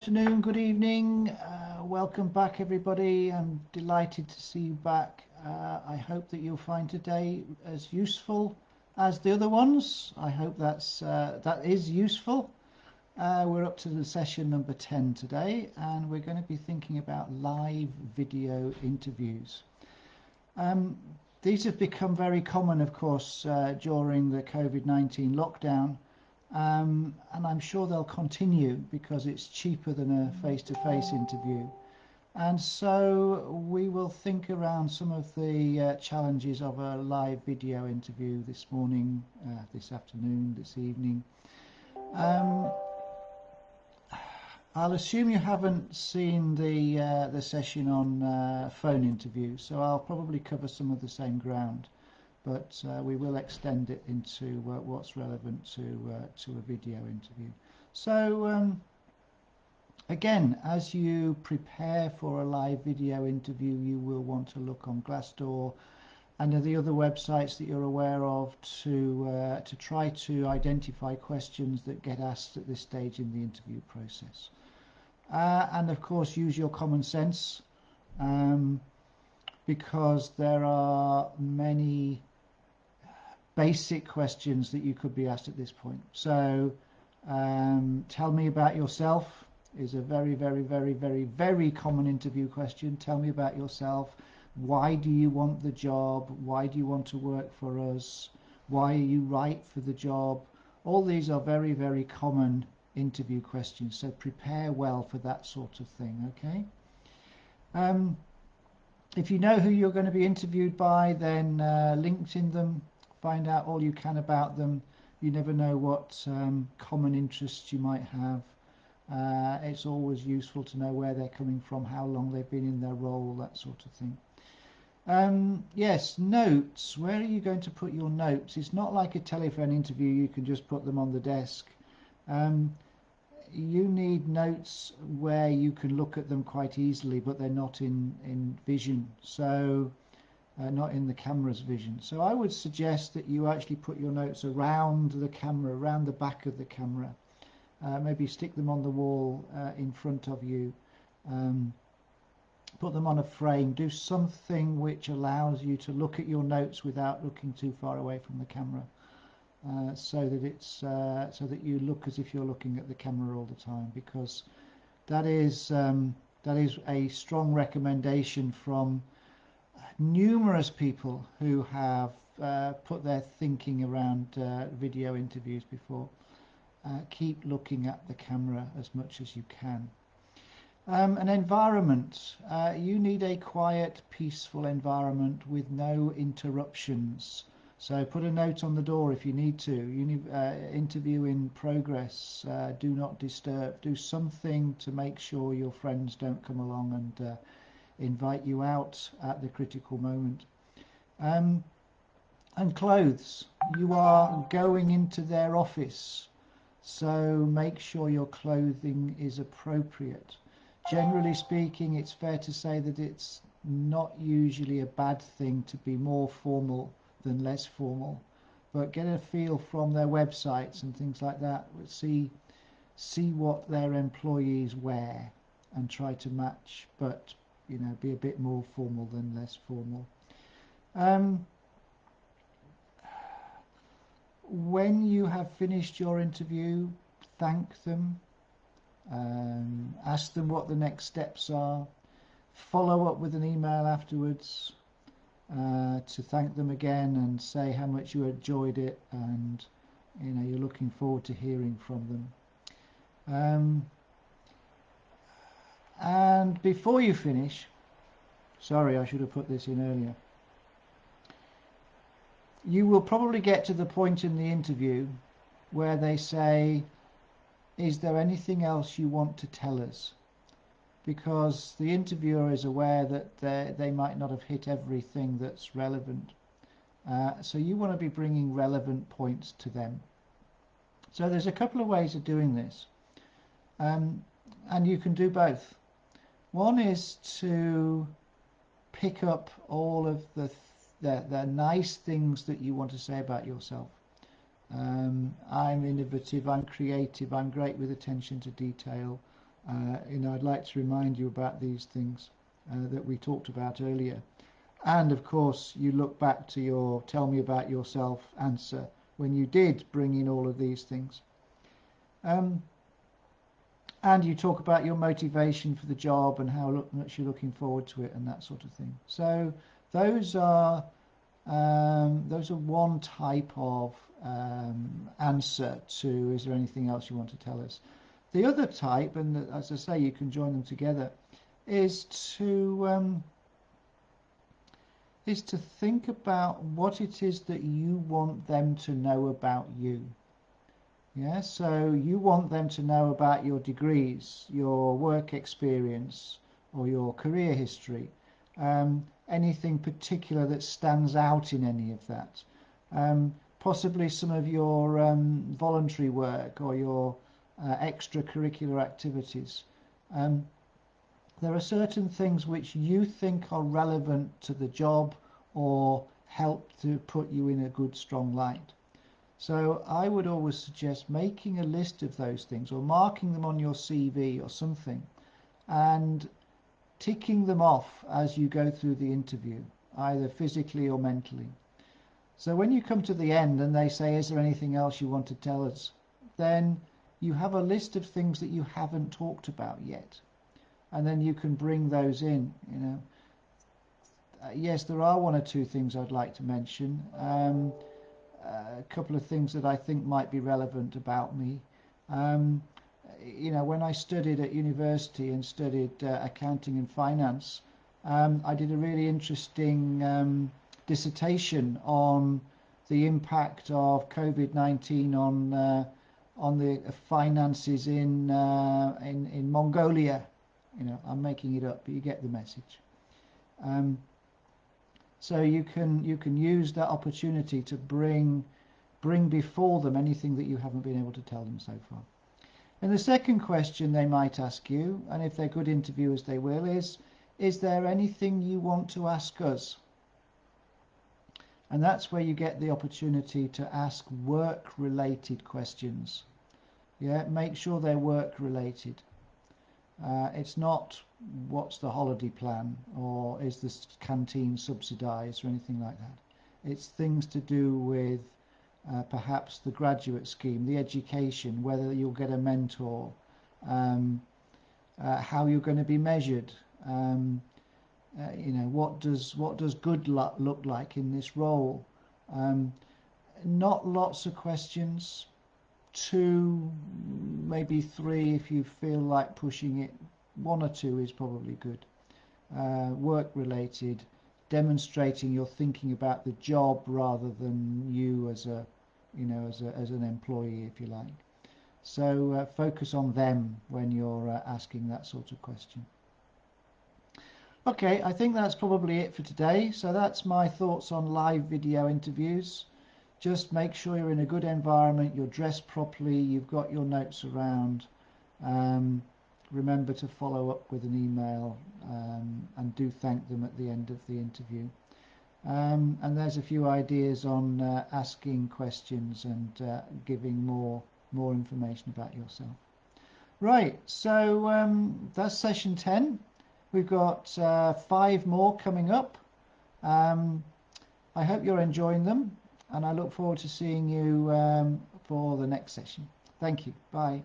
afternoon, good evening. Welcome back, everybody. I'm delighted to see you back. I hope that you'll find today as useful as the other ones. I hope that is useful. We're up to the session number 10 today, and we're going to be thinking about live video interviews. These have become very common, of course, during the COVID-19 lockdown. And I'm sure they'll continue because it's cheaper than a face-to-face interview. And so we will think around some of the challenges of a live video interview this morning, this afternoon, this evening. I'll assume you haven't seen the session on phone interviews, so I'll probably cover some of the same ground. But we will extend it into what's relevant to a video interview. So again, as you prepare for a live video interview, you will want to look on Glassdoor and the other websites that you're aware of to try to identify questions that get asked at this stage in the interview process. And of course, use your common sense, because there are many basic questions that you could be asked at this point. So tell me about yourself is a very, very, very, very, very common interview question. Tell me about yourself. Why do you want the job? Why do you want to work for us? Why are you right for the job? All these are very, very common interview questions. So prepare well for that sort of thing, okay? If you know who you're going to be interviewed by, then LinkedIn them. Find out all you can about them. You never know what common interests you might have. It's always useful to know where they're coming from, how long they've been in their role, that sort of thing. Yes, notes. Where are you going to put your notes? It's not like a telephone interview. You can just put them on the desk. You need notes where you can look at them quite easily, but they're not in vision. So not in the camera's vision. So I would suggest that you actually put your notes around the camera, around the back of the camera. Maybe stick them on the wall in front of you. Put them on a frame. Do something which allows you to look at your notes without looking too far away from the camera, so that you look as if you're looking at the camera all the time, because that is a strong recommendation from numerous people who have put their thinking around video interviews before. Keep looking at the camera as much as you can. An environment. You need a quiet, peaceful environment with no interruptions. So put a note on the door if you need to. You need interview in progress. Do not disturb. Do something to make sure your friends don't come along and invite you out at the critical moment. And clothes. You are going into their office, so make sure your clothing is appropriate. Generally speaking, it's fair to say that it's not usually a bad thing to be more formal than less formal, but get a feel from their websites and things like that. See what their employees wear and try to match, but be a bit more formal than less formal. When you have finished your interview, thank them. Ask them what the next steps are. Follow up with an email afterwards to thank them again and say how much you enjoyed it, and you're looking forward to hearing from them. And before you finish, sorry, I should have put this in earlier. You will probably get to the point in the interview where they say, is there anything else you want to tell us? Because the interviewer is aware that they might not have hit everything that's relevant. So you want to be bringing relevant points to them. So there's a couple of ways of doing this. And you can do both. One is to pick up all of the nice things that you want to say about yourself. I'm innovative, I'm creative, I'm great with attention to detail, I'd like to remind you about these things that we talked about earlier. And of course, you look back to your tell me about yourself answer when you did bring in all of these things. And you talk about your motivation for the job and how much you're looking forward to it and that sort of thing. So those are one type of answer to is there anything else you want to tell us. The other type, and as I say, you can join them together, is to think about what it is that you want them to know about you. Yeah, so you want them to know about your degrees, your work experience, or your career history. Anything particular that stands out in any of that. Possibly some of your voluntary work or your extracurricular activities. There are certain things which you think are relevant to the job or help to put you in a good, strong light. So I would always suggest making a list of those things or marking them on your CV or something and ticking them off as you go through the interview, either physically or mentally. So when you come to the end and they say, is there anything else you want to tell us? Then you have a list of things that you haven't talked about yet. And then you can bring those in, yes, there are one or two things I'd like to mention. A couple of things that I think might be relevant about me. When I studied at university and studied accounting and finance, I did a really interesting dissertation on the impact of COVID-19 on the finances in Mongolia. I'm making it up, but you get the message. So you can use that opportunity to bring before them anything that you haven't been able to tell them so far. And the second question they might ask you, and if they're good interviewers they will, is there anything you want to ask us? And that's where you get the opportunity to ask work-related questions. Yeah, make sure they're work-related. It's not what's the holiday plan or is the canteen subsidised or anything like that. It's things to do with perhaps the graduate scheme, the education, whether you'll get a mentor, how you're going to be measured. What does good look like in this role? Not lots of questions. 2, maybe 3 if you feel like pushing it. 1 or 2 is probably good. Work related, demonstrating you're thinking about the job rather than you as an employee, if you like. So focus on them when you're asking that sort of question. Okay, I think that's probably it for today. So that's my thoughts on live video interviews. Just make sure you're in a good environment, you're dressed properly, you've got your notes around. Remember to follow up with an email and do thank them at the end of the interview. And there's a few ideas on asking questions and giving more information about yourself. Right, so that's session 10. We've got 5 more coming up. I hope you're enjoying them. And I look forward to seeing you for the next session. Thank you. Bye.